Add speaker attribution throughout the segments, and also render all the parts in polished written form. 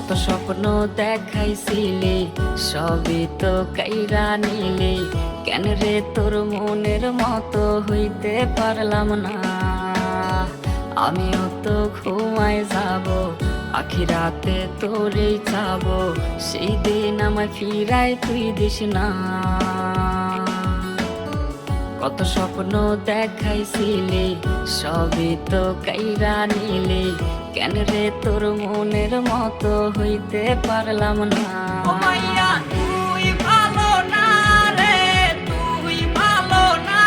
Speaker 1: কত স্বপ্ন দেখাইছিলি সবই তো কাইরা নিলি, কেন রে তোর মনের মতো হইতে পারলাম না। আমিও তো ঘুমায় যাব, আখিরাতে তোরেই চাবো, সেই দিন আমায় ফিরাই তুই দিস না। কত স্বপ্ন দেখাইছিলি সবই তো কাইরা নিলি, কেন রে তোর মনের মতো হইতে পারলাম না।
Speaker 2: ও মাইয়া তুই ভালো না রে, তুই ভালো না।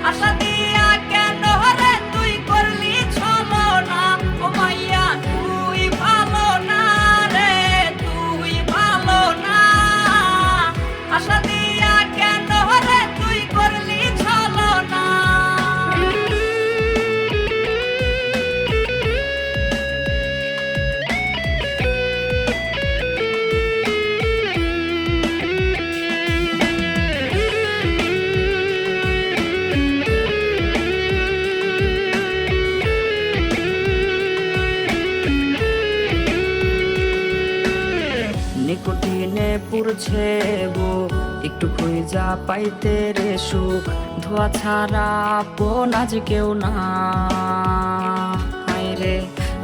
Speaker 2: আশা দিয়া কেন রে তুই করলি ছলনা। ও মাইয়া তুই ভালো না রে, তুই ভালো না। আশা দিয়া কেন রে তুই করলি ছলনা।
Speaker 1: নিকোটিনে পুরছে বুক, একটু খুঁজা পাইতে রে সুখ, ধোয়া ছাড়া আপন আজ কেউ না। হায় রে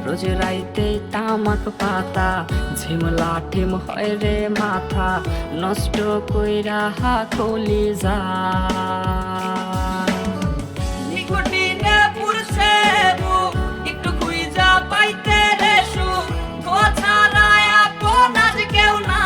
Speaker 1: রোজ রাইতে তামাক পাতা, ঝিমলা ঠিম হয় রে মাথা, নষ্ট কইরা হা কলি যা।
Speaker 2: নিকোটিনে পুরছে বুক, একটু খুঁজা পাইতে রে সুখ, ধোয়া ছাড়া আপন আজ কেউ না।